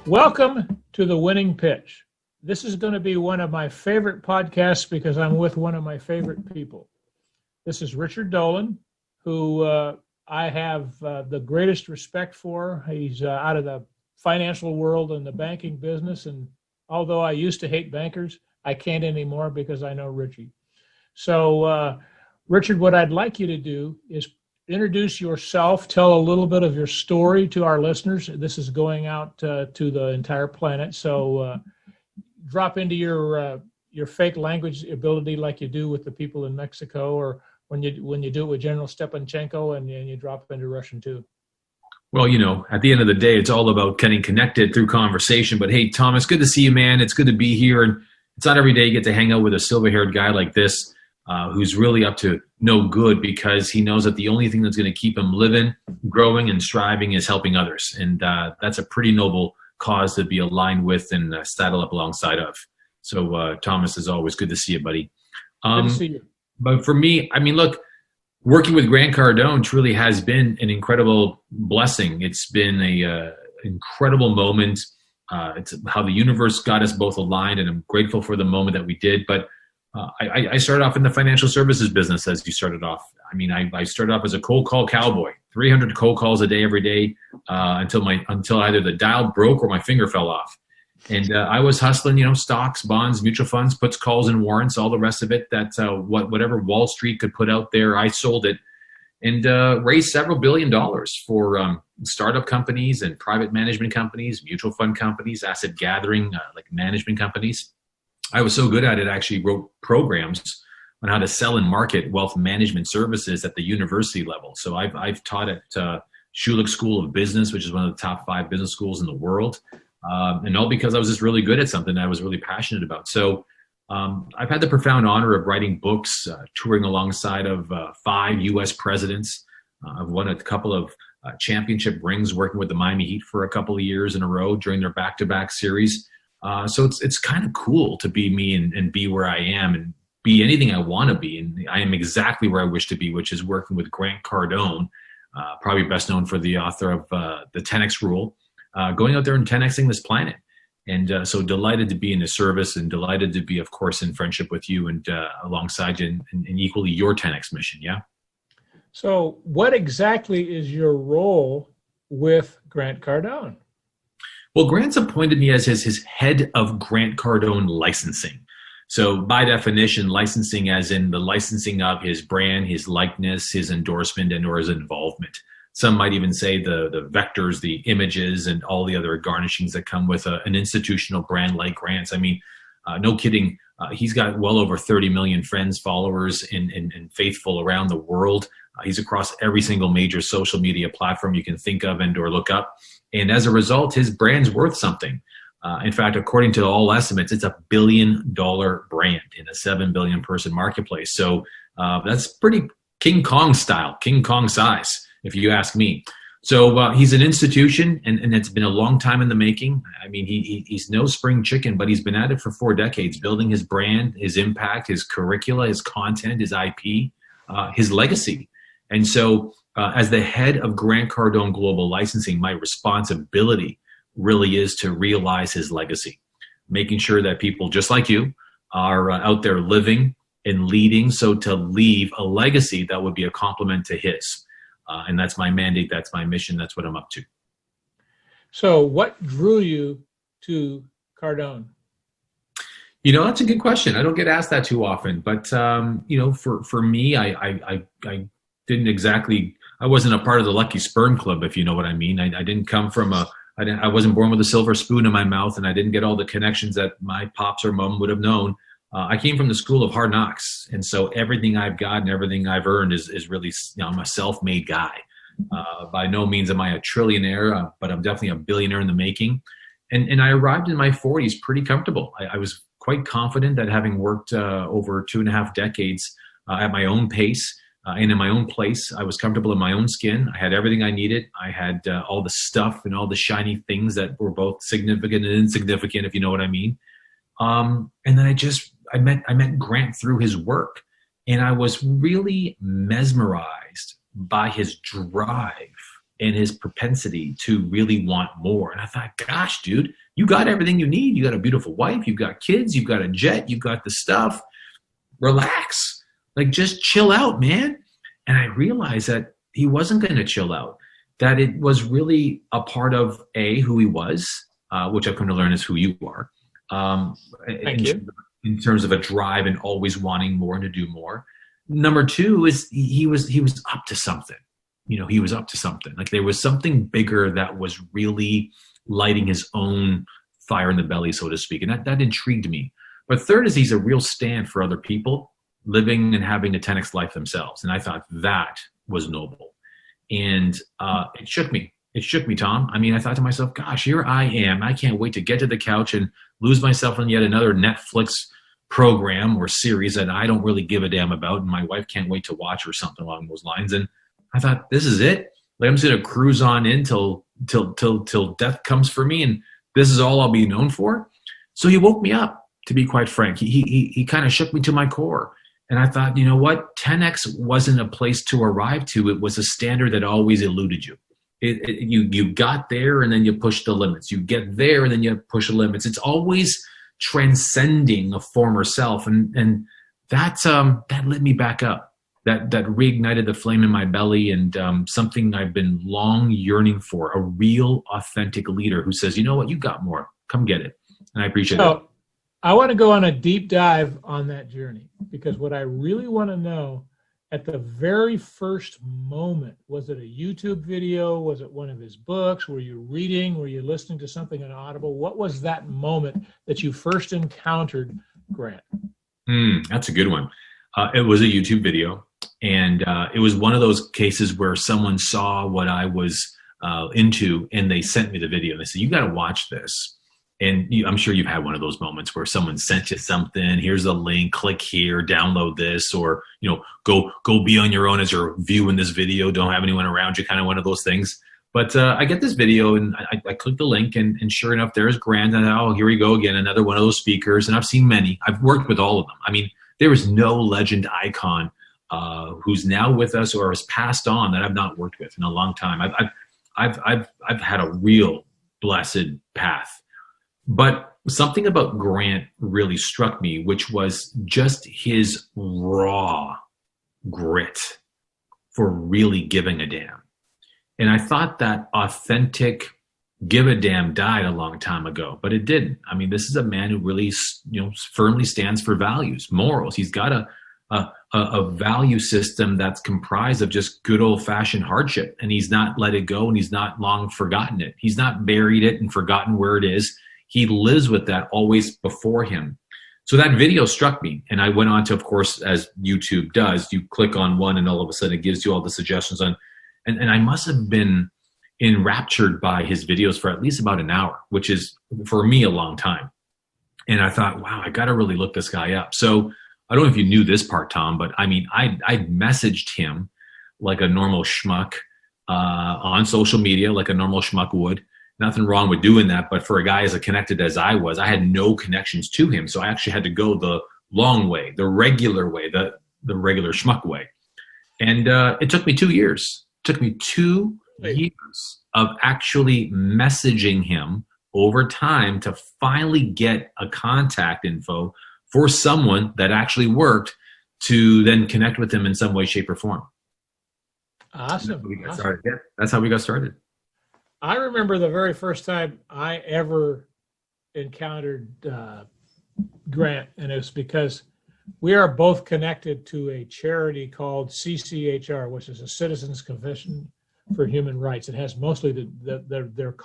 Welcome to The Winning Pitch. This is going to be one of my favorite podcasts because I'm with one of my favorite people. This is Richard Dolan, who I have the greatest respect for. He's out of the financial world and the banking business, and although I used to hate bankers, I can't anymore because I know Richie. So, Richard, what I'd like you to do is introduce yourself, tell a little bit of your story to our listeners. This is going out to the entire planet. So drop into your fake language ability like you do with the people in Mexico, or when you do it with General Stepanchenko and you drop into Russian too. Well, at the end of the day, it's all about getting connected through conversation. But hey, Thomas, good to see you, man. It's good to be here. And it's not every day you get to hang out with a silver-haired guy like this who's really up to no good, because he knows that the only thing that's going to keep him living, growing, and striving is helping others. And that's a pretty noble cause to be aligned with and saddle up alongside of. So, Thomas, as always, good to see you, buddy. Good to see you. But for me, look, working with Grant Cardone truly has been an incredible blessing. It's been a incredible moment. It's how the universe got us both aligned, and I'm grateful for the moment that we did. But I started off in the financial services business as you started off. I started off as a cold call cowboy, 300 cold calls a day every day until either the dial broke or my finger fell off. And I was hustling, stocks, bonds, mutual funds, puts, calls, and warrants, all the rest of it. That whatever Wall Street could put out there, I sold it, and raised several $1 billion for startup companies and private management companies, mutual fund companies, asset gathering, like management companies. I was so good at it, I actually wrote programs on how to sell and market wealth management services at the university level. So I've taught at Schulich School of Business, which is one of the top 5 business schools in the world. And all because I was just really good at something I was really passionate about. So I've had the profound honor of writing books, touring alongside of 5 U.S. presidents. I've won a couple of championship rings working with the Miami Heat for a couple of years in a row during their back-to-back series. So it's kind of cool to be me and be where I am and be anything I want to be. And I am exactly where I wish to be, which is working with Grant Cardone, probably best known for the author of the 10X Rule, going out there and 10Xing this planet. And so delighted to be in the service, and delighted to be, of course, in friendship with you and alongside you and equally your 10X mission. Yeah. So what exactly is your role with Grant Cardone? Well, Grant's appointed me as his head of Grant Cardone licensing. So by definition, licensing as in the licensing of his brand, his likeness, his endorsement, and or his involvement. Some might even say the vectors, the images, and all the other garnishings that come with an institutional brand like Grant's. No kidding. He's got well over 30 million friends, followers, and faithful around the world. He's across every single major social media platform you can think of and or look up. And as a result, his brand's worth something. In fact, according to all estimates, it's $1 billion brand in a 7 billion person marketplace. So that's pretty King Kong style, King Kong size, if you ask me. So he's an institution, and it's been a long time in the making. He's no spring chicken, but he's been at it for 4 decades, building his brand, his impact, his curricula, his content, his IP, his legacy. And so as the head of Grant Cardone Global Licensing, my responsibility really is to realize his legacy, making sure that people just like you are out there living and leading, so to leave a legacy that would be a complement to his. And that's my mandate, that's my mission, that's what I'm up to. So what drew you to Cardone? That's a good question. I don't get asked that too often, but for me, I didn't exactly, I wasn't a part of the lucky sperm club, if you know what I mean. I didn't come from I wasn't born with a silver spoon in my mouth, and I didn't get all the connections that my pops or mom would have known. I came from the school of hard knocks. And so everything I've got and everything I've earned is really, I'm a self-made guy. By no means am I a trillionaire, but I'm definitely a billionaire in the making. And I arrived in my 40s pretty comfortable. I was quite confident that having worked over 2.5 decades at my own pace, and in my own place, I was comfortable in my own skin. I had everything I needed. I had all the stuff and all the shiny things that were both significant and insignificant, if you know what I mean. And then I met Grant through his work, and I was really mesmerized by his drive and his propensity to really want more. And I thought, gosh, dude, you got everything you need. You got a beautiful wife, you've got kids, you've got a jet, you've got the stuff. Relax. Like, just chill out, man. And I realized that he wasn't going to chill out, that it was really a part of who he was, which I've come to learn is who you are. Thank you. In terms of a drive and always wanting more and to do more. Number two is he was up to something. He was up to something. Like, there was something bigger that was really lighting his own fire in the belly, so to speak. And that intrigued me. But third is he's a real stand for other people living and having a 10X life themselves. And I thought that was noble. And it shook me. It shook me, Tom. I mean, I thought to myself, gosh, here I am. I can't wait to get to the couch and lose myself in yet another Netflix program or series that I don't really give a damn about, and my wife can't wait to watch, or something along those lines. And I thought, this is it. Like, I'm just gonna cruise on in till death comes for me, and this is all I'll be known for. So he woke me up, to be quite frank. He kind of shook me to my core. And I thought, you know what? 10X wasn't a place to arrive to. It was a standard that always eluded you. You got there and then you push the limits. You get there and then you push the limits. It's always transcending a former self. And that lit me back up. That reignited the flame in my belly, and something I've been long yearning for, a real authentic leader who says, you know what? You got more. Come get it. And I appreciate it. I want to go on a deep dive on that journey, because what I really want to know, at the very first moment, was it a YouTube video? Was it one of his books? Were you reading? Were you listening to something on Audible? What was that moment that you first encountered Grant? That's a good one. It was a YouTube video, and it was one of those cases where someone saw what I was into, and they sent me the video. They said, you got to watch this. And I'm sure you've had one of those moments where someone sent you something. Here's a link, click here, download this, or, go be on your own as you're viewing this video. Don't have anyone around you, kind of one of those things. But I get this video, and I click the link, and sure enough, there's Grant. And here we go again, another one of those speakers. And I've seen many. I've worked with all of them. I mean, there is no legend icon who's now with us or has passed on that I've not worked with in a long time. I've had a real blessed path. But something about Grant really struck me, which was just his raw grit for really giving a damn. And I thought that authentic give a damn died a long time ago, but it didn't. I mean, this is a man who really, firmly stands for values, morals. He's got a value system that's comprised of just good old fashioned hardship, and he's not let it go, and he's not long forgotten it. He's not buried it and forgotten where it is. He lives with that always before him. So that video struck me. And I went on to, of course, as YouTube does, you click on one and all of a sudden it gives you all the suggestions on. And I must have been enraptured by his videos for at least about an hour, which is, for me, a long time. And I thought, wow, I got to really look this guy up. So I don't know if you knew this part, Tom, but I mean, I messaged him like a normal schmuck on social media, like a normal schmuck would. Nothing wrong with doing that, but for a guy as connected as I was, I had no connections to him. So I actually had to go the long way, the regular way, the regular schmuck way. And it took me 2 years. It took me 2 years of actually messaging him over time to finally get a contact info for someone that actually worked to then connect with him in some way, shape, or form. Awesome. That's how we got started. I remember the very first time I ever encountered Grant, and it was because we are both connected to a charity called CCHR, which is a Citizens Commission for Human Rights. It has mostly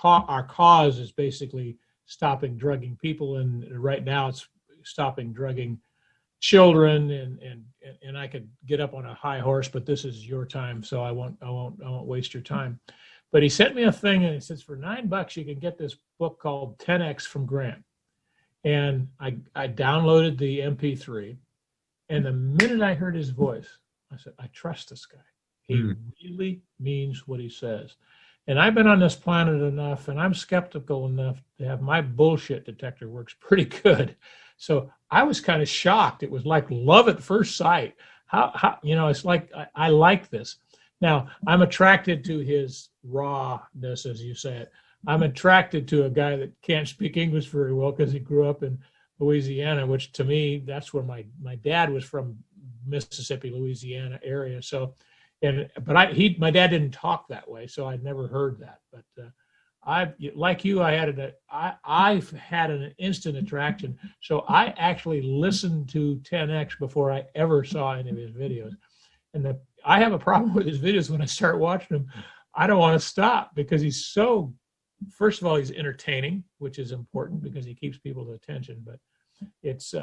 our cause is basically stopping drugging people, and right now it's stopping drugging children. And I could get up on a high horse, but this is your time, so I won't waste your time. But he sent me a thing, and he says, for $9 you can get this book called 10X from Grant. And I downloaded the MP3, and the minute I heard his voice, I said, I trust this guy. He really means what he says. And I've been on this planet enough, and I'm skeptical enough to have my bullshit detector works pretty good. So I was kind of shocked. It was like love at first sight. How it's like, I like this. Now, I'm attracted to his rawness, as you say it. I'm attracted to a guy that can't speak English very well because he grew up in Louisiana, which to me, that's where my dad was from, Mississippi, Louisiana area. So, my dad didn't talk that way, so I'd never heard that. But like you, I've had an instant attraction. So I actually listened to 10X before I ever saw any of his videos. And I have a problem with his videos. When I start watching them, I don't want to stop because first of all, he's entertaining, which is important because he keeps people's attention. But it's,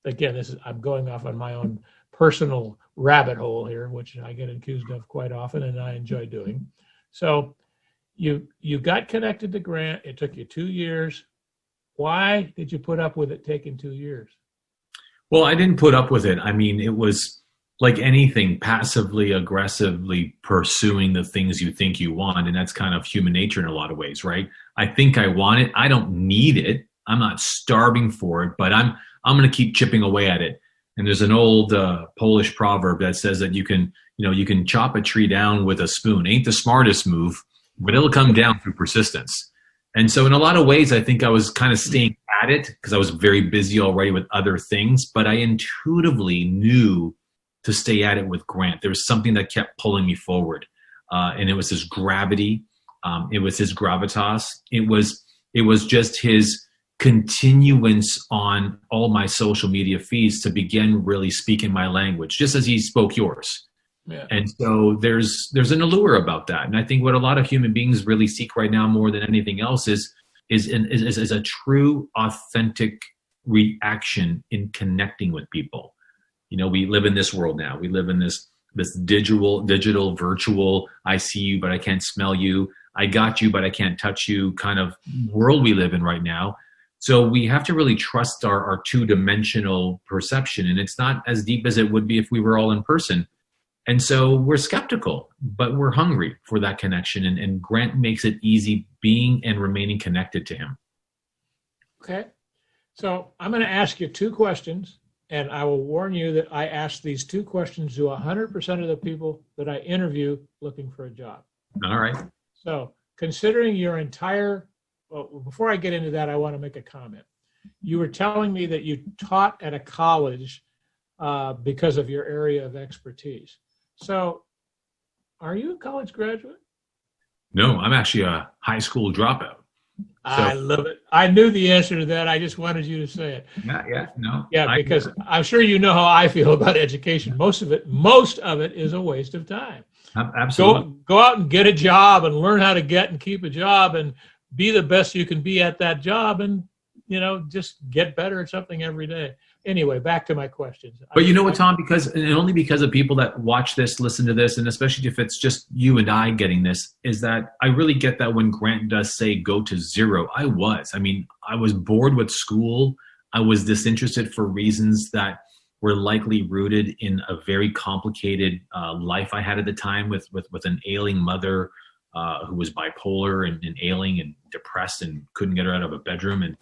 again, I'm going off on my own personal rabbit hole here, which I get accused of quite often and I enjoy doing. So you got connected to Grant. It took you 2 years. Why did you put up with it taking 2 years? Well, I didn't put up with it. I mean, it was like anything, passively, aggressively pursuing the things you think you want. And that's kind of human nature in a lot of ways, right? I think I want it. I don't need it. I'm not starving for it, but I'm going to keep chipping away at it. And there's an old Polish proverb that says that you can chop a tree down with a spoon. Ain't the smartest move, but it'll come down through persistence. And so in a lot of ways, I think I was kind of staying at it because I was very busy already with other things, but I intuitively knew to stay at it with Grant. There was something that kept pulling me forward. And it was his gravity. It was his gravitas. It was just his continuance on all my social media feeds to begin really speaking my language, just as he spoke yours. Yeah. And so there's an allure about that. And I think what a lot of human beings really seek right now more than anything else is a true, authentic reaction in connecting with people. You know, we live in this world now. We live in this digital, virtual, I see you, but I can't smell you. I got you, but I can't touch you kind of world we live in right now. So we have to really trust our two-dimensional perception. And it's not as deep as it would be if we were all in person. And so we're skeptical, but we're hungry for that connection. And Grant makes it easy being and remaining connected to him. Okay. So I'm going to ask you 2 questions. And I will warn you that I ask these 2 questions to 100% of the people that I interview looking for a job. All right. So considering your entire, well, before I get into that, I want to make a comment. You were telling me that you taught at a college because of your area of expertise. So are you a college graduate? No, I'm actually a high school dropout. I love it. I knew the answer to that. I just wanted you to say it. Yeah, because I'm sure you know how I feel about education. Most of it is a waste of time. Absolutely. Go out and get a job and learn how to get and keep a job and be the best you can be at that job and, just get better at something every day. Anyway, back to my questions. But you know what, Tom, only because of people that watch this, listen to this, and especially if it's just you and I getting this, is that I really get that when Grant does say go to zero, I was bored with school. I was disinterested for reasons that were likely rooted in a very complicated life I had at the time with an ailing mother who was bipolar and ailing and depressed and couldn't get her out of a bedroom. And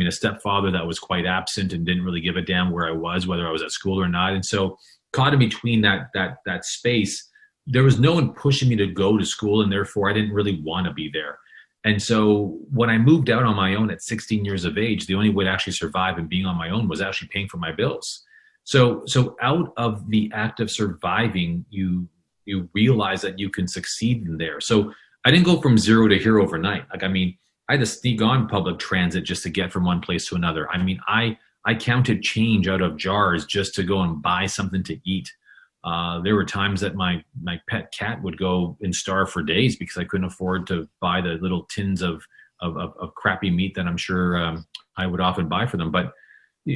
a stepfather that was quite absent and didn't really give a damn where I was, whether I was at school or not. And so caught in between that space, there was no one pushing me to go to school, and therefore I didn't really want to be there. And so when I moved out on my own at 16 years of age, the only way to actually survive and being on my own was actually paying for my bills. So out of the act of surviving, you realize that you can succeed in there. So I didn't go from zero to hero overnight. I had to sneak on public transit just to get from one place to another. I counted change out of jars just to go and buy something to eat. There were times that my pet cat would go and starve for days because I couldn't afford to buy the little tins of crappy meat that I'm sure I would often buy for them. But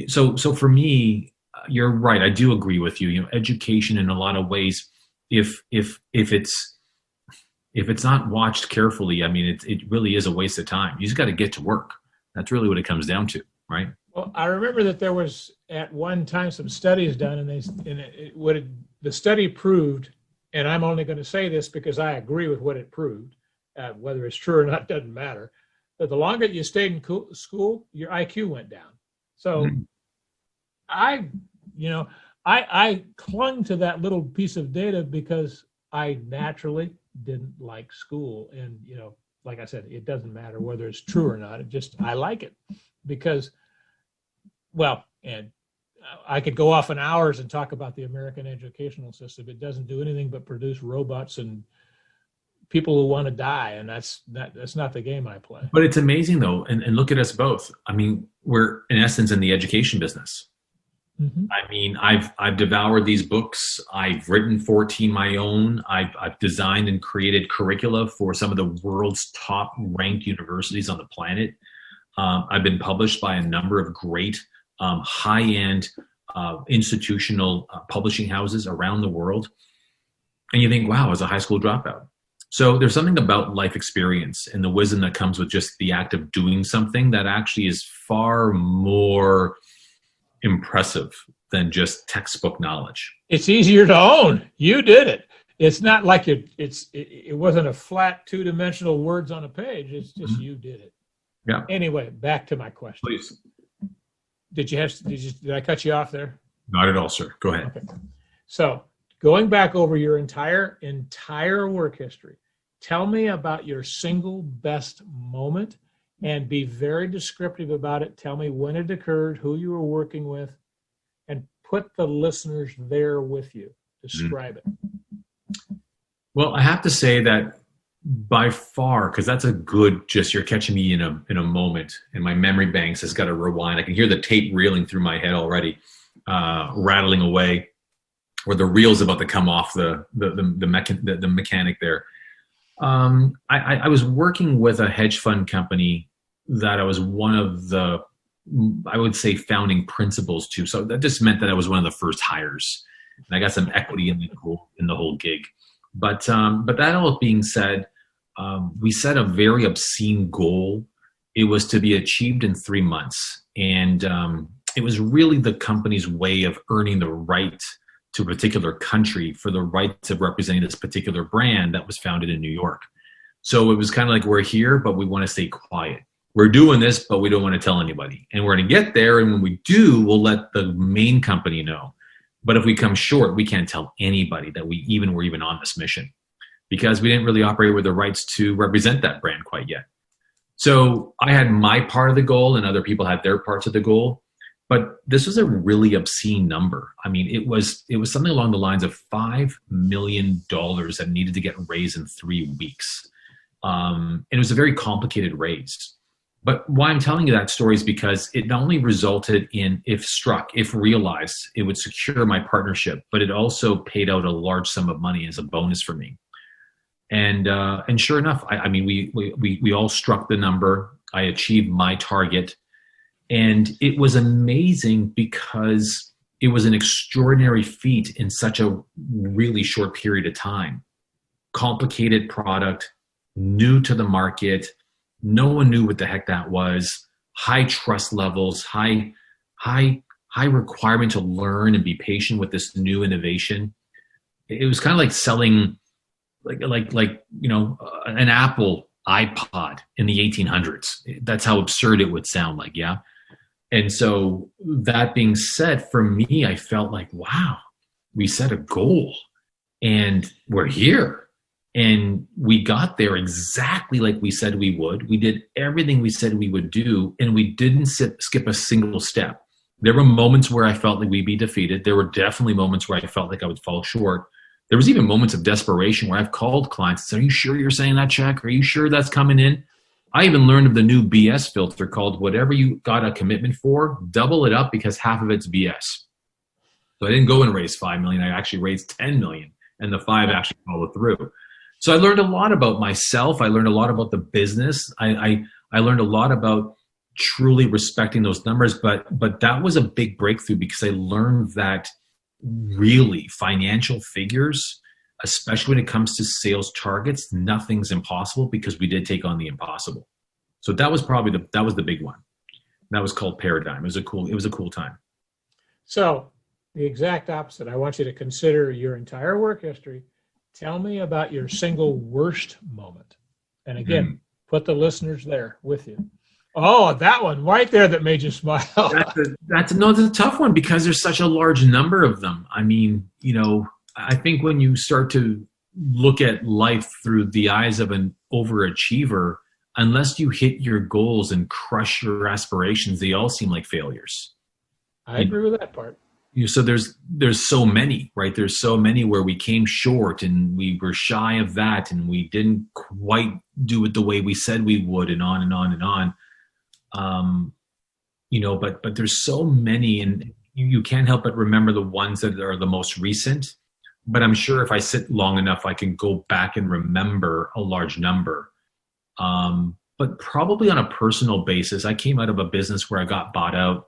so for me, you're right. I do agree with you. Education in a lot of ways, if it's not watched carefully, it really is a waste of time. You just got to get to work. That's really what it comes down to, right? Well, I remember that there was at one time some studies done, and the study proved, and I'm only going to say this because I agree with what it proved, whether it's true or not doesn't matter, that the longer you stayed in school, your IQ went down. So I clung to that little piece of data because I naturally didn't like school. And, like I said, it doesn't matter whether it's true or not. I like it because, and I could go off in hours and talk about the American educational system. It doesn't do anything but produce robots and people who want to die. And that's not the game I play. But it's amazing though. And look at us both. I mean, we're in essence in the education business. Mm-hmm. I mean, I've devoured these books. I've written 14 my own. I've designed and created curricula for some of the world's top ranked universities on the planet. I've been published by a number of great high-end institutional publishing houses around the world. And you think, wow, I was a high school dropout. So there's something about life experience and the wisdom that comes with just the act of doing something that actually is far more impressive than just textbook knowledge. It's easier to own. You did it. It's not like it wasn't a flat two-dimensional words on a page. It's just you did it. Yeah. Anyway, back to my question. Please. Did I cut you off there? Not at all, sir. Go ahead. Okay. So going back over your entire work history, tell me about your single best moment and be very descriptive about it. Tell me when it occurred, who you were working with, and put the listeners there with you. Describe it. Well, I have to say that by far, because that's a good, just you're catching me in a moment, and my memory banks has got to rewind. I can hear the tape reeling through my head already, rattling away, or the reel's about to come off the mechanic there. I was working with a hedge fund company that I was one of the, I would say, founding principals to. So that just meant that I was one of the first hires, and I got some equity in the whole gig. But that all being said, we set a very obscene goal. It was to be achieved in 3 months, and it was really the company's way of earning the right to a particular country for the rights of representing this particular brand that was founded in New York. So it was kind of like, we're here, but we want to stay quiet. We're doing this, but we don't want to tell anybody. And we're going to get there, and when we do, we'll let the main company know. But if we come short, we can't tell anybody that we were even on this mission, because we didn't really operate with the rights to represent that brand quite yet. So I had my part of the goal, and other people had their parts of the goal. But this was a really obscene number. I mean, it was something along the lines of $5 million that needed to get raised in 3 weeks. And it was a very complicated raise. But why I'm telling you that story is because it not only resulted in, if realized, it would secure my partnership, but it also paid out a large sum of money as a bonus for me. And sure enough, I mean, we all struck the number. I achieved my target. And it was amazing because it was an extraordinary feat in such a really short period of time. Complicated product, new to the market. No one knew what the heck that was. High trust levels, high requirement to learn and be patient with this new innovation. It was kind of like selling an Apple iPod in the 1800s. That's how absurd it would sound like, yeah? And so that being said, for me, I felt like, wow, we set a goal and we're here. And we got there exactly like we said we would. We did everything we said we would do, and we didn't skip a single step. There were moments where I felt like we'd be defeated. There were definitely moments where I felt like I would fall short. There was even moments of desperation where I've called clients and said, are you sure you're saying that check? Are you sure that's coming in? I even learned of the new BS filter called whatever you got a commitment for, double it up because half of it's BS. So I didn't go and raise $5 million. I actually raised $10 million, and the 5 actually followed through. So I learned a lot about myself. I learned a lot about the business. I learned a lot about truly respecting those numbers. But that was a big breakthrough because I learned that really financial figures, especially when it comes to sales targets, nothing's impossible because we did take on the impossible. So that was probably the big one. That was called Paradigm. It was a cool time. So the exact opposite. I want you to consider your entire work history. Tell me about your single worst moment. And again, put the listeners there with you. Oh, that one right there that made you smile. That's a tough one because there's such a large number of them. I mean, I think when you start to look at life through the eyes of an overachiever, unless you hit your goals and crush your aspirations, they all seem like failures. I agree with that part. So there's so many, right? There's so many where we came short and we were shy of that and we didn't quite do it the way we said we would, and on and on and on. But there's so many, and you can't help but remember the ones that are the most recent. But I'm sure if I sit long enough, I can go back and remember a large number. But probably on a personal basis, I came out of a business where I got bought out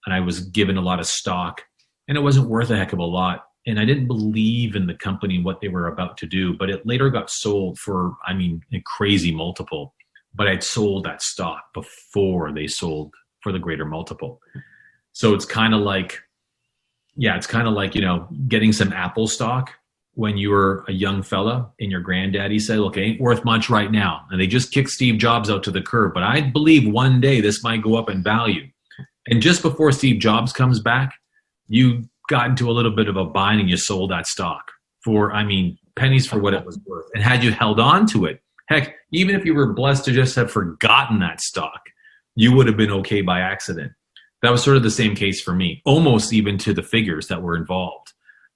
and I was given a lot of stock, and it wasn't worth a heck of a lot. And I didn't believe in the company and what they were about to do, but it later got sold for, a crazy multiple. But I'd sold that stock before they sold for the greater multiple. So it's kind of like, getting some Apple stock when you were a young fella and your granddaddy said, look, it ain't worth much right now. And they just kicked Steve Jobs out to the curb. But I believe one day this might go up in value. And just before Steve Jobs comes back, you got into a little bit of a bind and you sold that stock for, pennies for what it was worth. And had you held on to it, heck, even if you were blessed to just have forgotten that stock, you would have been okay by accident. That was sort of the same case for me, almost even to the figures that were involved.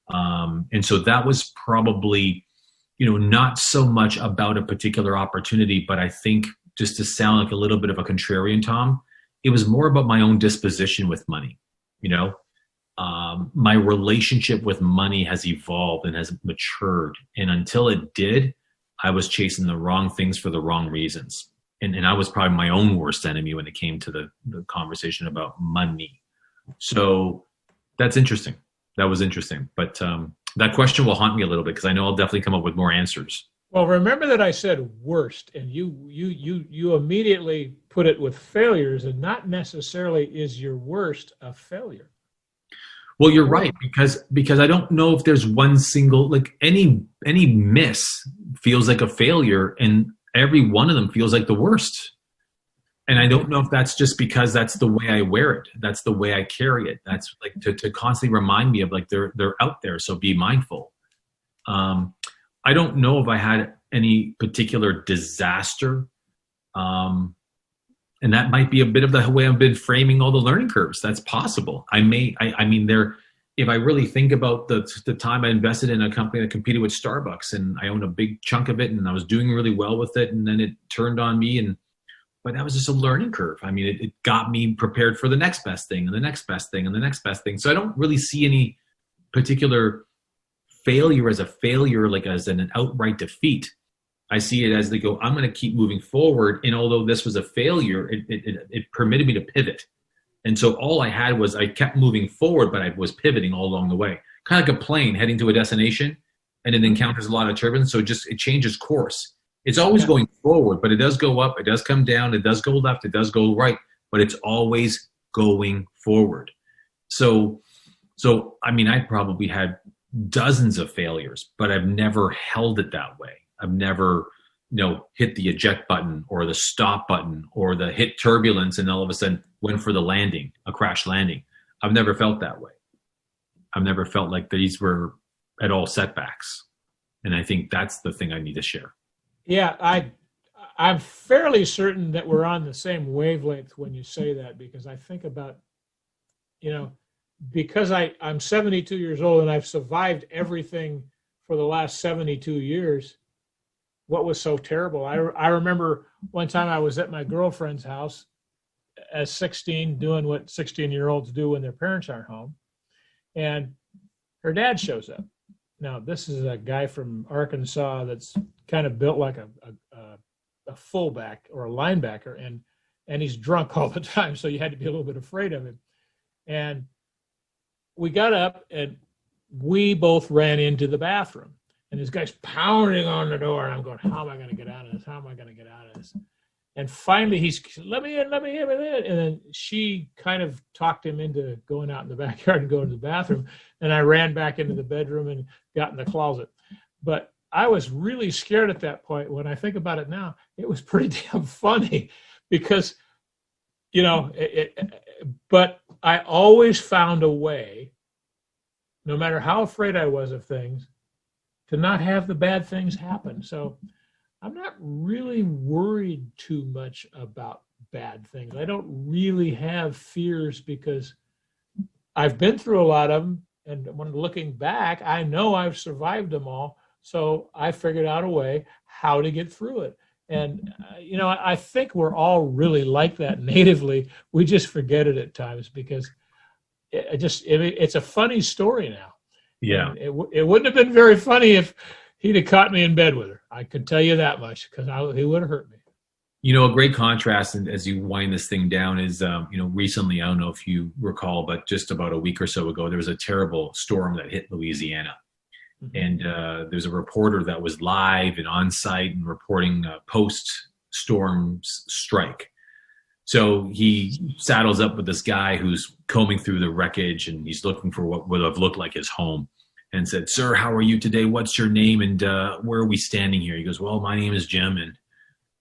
And so that was probably, not so much about a particular opportunity, but I think, just to sound like a little bit of a contrarian, Tom, it was more about my own disposition with money. My relationship with money has evolved and has matured. And until it did, I was chasing the wrong things for the wrong reasons. And I was probably my own worst enemy when it came to the conversation about money. So that's interesting. That was interesting. But that question will haunt me a little bit because I know I'll definitely come up with more answers. Well, remember that I said worst, and you immediately put it with failures, and not necessarily is your worst a failure. Well, you're right, because I don't know if there's one single, like any miss feels like a failure, and every one of them feels like the worst. And I don't know if that's just because that's the way I wear it. That's the way I carry it. That's like to constantly remind me of like they're out there. So be mindful. I don't know if I had any particular disaster. And that might be a bit of the way I've been framing all the learning curves. That's possible. If I really think about the time I invested in a company that competed with Starbucks, and I owned a big chunk of it, and I was doing really well with it, and then it turned on me, but that was just a learning curve. It got me prepared for the next best thing, and the next best thing, and the next best thing. So I don't really see any particular failure as a failure, like as an outright defeat. I see it as they go, I'm going to keep moving forward. And although this was a failure, it permitted me to pivot. And so all I had was I kept moving forward, but I was pivoting all along the way. Kind of like a plane heading to a destination, and it encounters a lot of turbulence. So it changes course. It's always going forward, but it does go up. It does come down. It does go left. It does go right, but it's always going forward. So I probably had dozens of failures, but I've never held it that way. I've never, hit the eject button or the stop button or the hit turbulence and all of a sudden went for the landing, a crash landing. I've never felt that way. I've never felt like these were at all setbacks. And I think that's the thing I need to share. Yeah, I'm fairly certain that we're on the same wavelength when you say that, because I think about, because I'm 72 years old and I've survived everything for the last 72 years. What was so terrible? I remember one time I was at my girlfriend's house as 16, doing what 16-year-olds do when their parents aren't home. And her dad shows up. Now, this is a guy from Arkansas that's kind of built like a fullback or a linebacker, and he's drunk all the time, so you had to be a little bit afraid of him. And we got up, and we both ran into the bathroom. And this guy's pounding on the door, and I'm going, how am I going to get out of this? How am I going to get out of this? And finally, he's, let me in. And then she kind of talked him into going out in the backyard and going to the bathroom. And I ran back into the bedroom and got in the closet. But I was really scared at that point. When I think about it now, it was pretty damn funny because, but I always found a way, no matter how afraid I was of things, to not have the bad things happen. So I'm not really worried too much about bad things. I don't really have fears because I've been through a lot of them. And when looking back, I know I've survived them all. So I figured out a way how to get through it. And, I think we're all really like that natively. We just forget it at times because it's a funny story now. Yeah. It wouldn't have been very funny if he'd have caught me in bed with her. I can tell you that much because he would have hurt me. A great contrast, and as you wind this thing down, is recently, I don't know if you recall, but just about a week or so ago, there was a terrible storm that hit Louisiana. And there's a reporter that was live and on site and reporting post-storm strike. So he saddles up with this guy who's combing through the wreckage, and he's looking for what would have looked like his home, and said, "Sir, how are you today? What's your name? And where are we standing here?" He goes, "Well, my name is Jim, and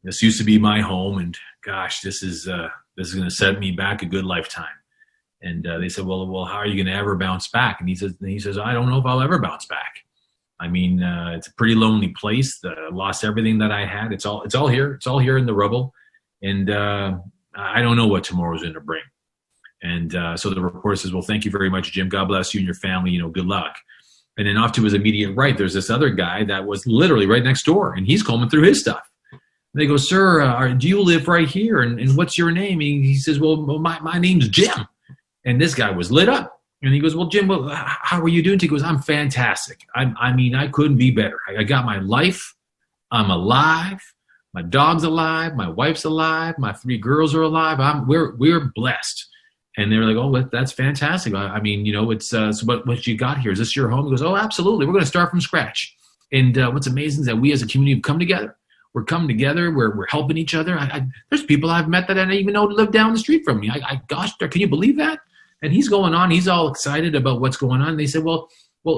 this used to be my home, and gosh, this is going to set me back a good lifetime." And they said, well, how are you going to ever bounce back? And he says, "I don't know if I'll ever bounce back. I mean, it's a pretty lonely place. I lost everything that I had. It's all here. It's all here in the rubble. And I don't know what tomorrow's going to bring." And so the reporter says, "Well, thank you very much, Jim. God bless you and your family. Good luck." And then off to his immediate right, there's this other guy that was literally right next door, and he's combing through his stuff. And they go, "Sir, do you live right here? And what's your name?" He says, "Well, my name's Jim." And this guy was lit up. And he goes, "Well, Jim, how are you doing?" He goes, "I'm fantastic. I couldn't be better. I got my life. I'm alive. My dog's alive. My wife's alive. My 3 girls are alive. We're blessed." And they're like, "Oh, that's fantastic. It's so what you got here? Is this your home?" He goes, "Oh, absolutely. We're going to start from scratch. And what's amazing is that we as a community have come together. We're coming together. We're helping each other. There's people I've met that I didn't even know live down the street from me. Gosh, can you believe that?" And he's going on. He's all excited about what's going on. And they said, well,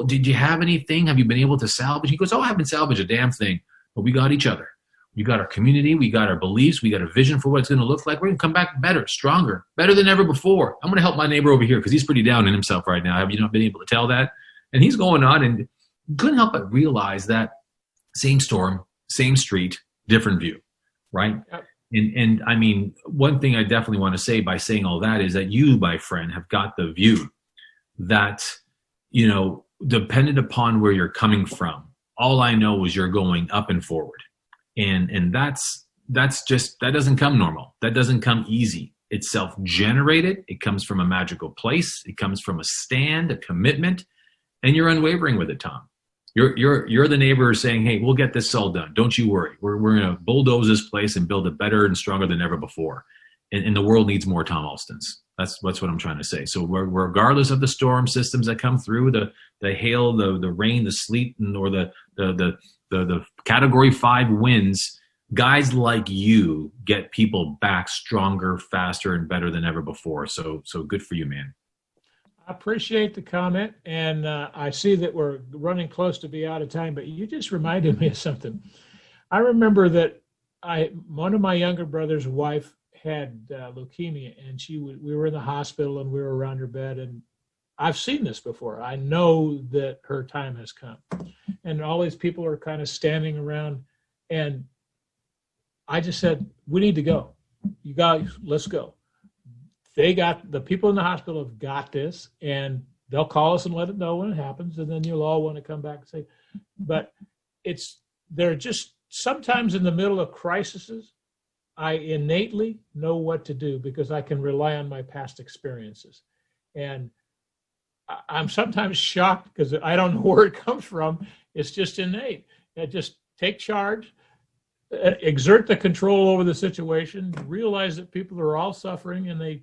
did you have anything? Have you been able to salvage? He goes, "Oh, I haven't salvaged a damn thing. But we got each other. We got our community. We got our beliefs. We got a vision for what it's going to look like. We're going to come back better, stronger, better than ever before. I'm going to help my neighbor over here because he's pretty down in himself right now. Have you not been able to tell that?" And he's going on and couldn't help but realize that same storm, same street, different view, right? Yep. And I mean, one thing I definitely want to say by saying all that is that you, my friend, have got the view that, dependent upon where you're coming from, all I know is you're going up and forward. And that's just, that doesn't come normal. That doesn't come easy. It's self-generated. It comes from a magical place. It comes from a stand, a commitment, and you're unwavering with it, Tom. You're the neighbor saying, "Hey, we'll get this all done. Don't you worry. We're going to bulldoze this place and build it better and stronger than ever before." And the world needs more Tom Alstons. That's what I'm trying to say. So regardless of the storm systems that come through, the hail, the rain, the sleet, or the Category 5 winds, guys like you get people back stronger, faster, and better than ever before. So good for you, man. I appreciate the comment, and I see that we're running close to be out of time, but you just reminded me of something. I remember that one of my younger brother's wife had leukemia, and we were in the hospital, and we were around her bed, and I've seen this before. I know that her time has come, and all these people are kind of standing around, and I just said, "We need to go. You guys, let's go." The people in the hospital have got this, and they'll call us and let it know when it happens, and then you'll all want to come back and say, but they're just sometimes in the middle of crises. I innately know what to do because I can rely on my past experiences. And I'm sometimes shocked because I don't know where it comes from. It's just innate. Just take charge, exert the control over the situation, realize that people are all suffering, and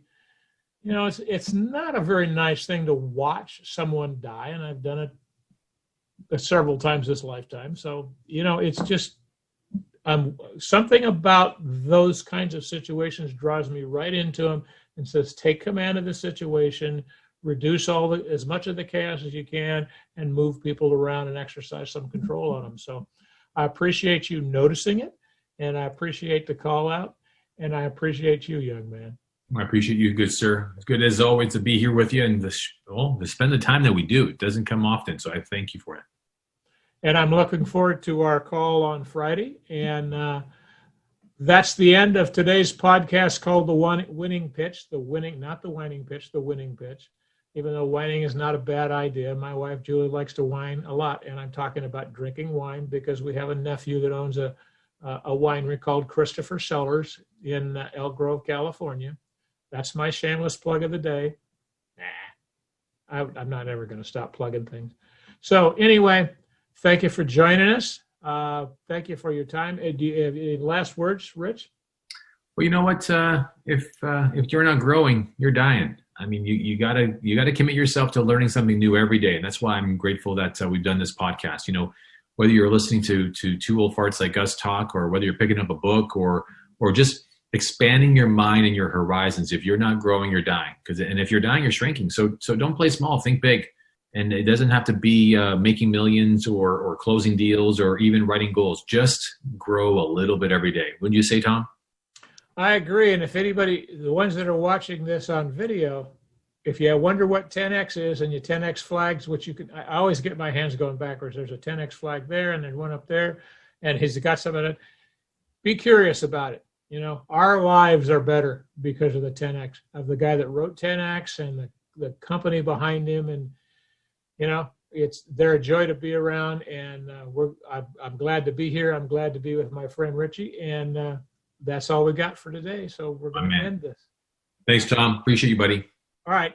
it's not a very nice thing to watch someone die, and I've done it several times this lifetime. So, it's just something about those kinds of situations draws me right into them and says, take command of the situation, reduce as much of the chaos as you can, and move people around and exercise some control on them. So I appreciate you noticing it, and I appreciate the call out, and I appreciate you, young man. I appreciate you, good sir. It's good as always to be here with you and to spend the time that we do. It doesn't come often, so I thank you for it. And I'm looking forward to our call on Friday. And that's the end of today's podcast called The Winning Pitch. The winning, not the whining pitch, the winning pitch. Even though whining is not a bad idea. My wife, Julie, likes to whine a lot. And I'm talking about drinking wine because we have a nephew that owns a winery called Christopher Cellars in Elk Grove, California. That's my shameless plug of the day. I'm not ever going to stop plugging things. So anyway, thank you for joining us. Thank you for your time. Do you have any last words, Rich? Well, you know what? If you're not growing, you're dying. I mean, you gotta commit yourself to learning something new every day, and that's why I'm grateful that we've done this podcast. You know, whether you're listening to two old farts like us talk, or whether you're picking up a book, or just expanding your mind and your horizons. If you're not growing, you're dying. And if you're dying, you're shrinking. So don't play small. Think big. And it doesn't have to be making millions or closing deals or even writing goals. Just grow a little bit every day. Wouldn't you say, Tom? I agree. And if anybody, the ones that are watching this on video, if you wonder what 10X is and your 10X flags, which you can, I always get my hands going backwards. There's a 10X flag there and there's one up there and he's got some of it. Be curious about it. You know, our lives are better because of the 10X, of the guy that wrote 10X and the company behind him. And, you know, they're a joy to be around. And I'm glad to be here. I'm glad to be with my friend Richie. And that's all we got for today. So we're going to end this. Thanks, Tom. Appreciate you, buddy. All right.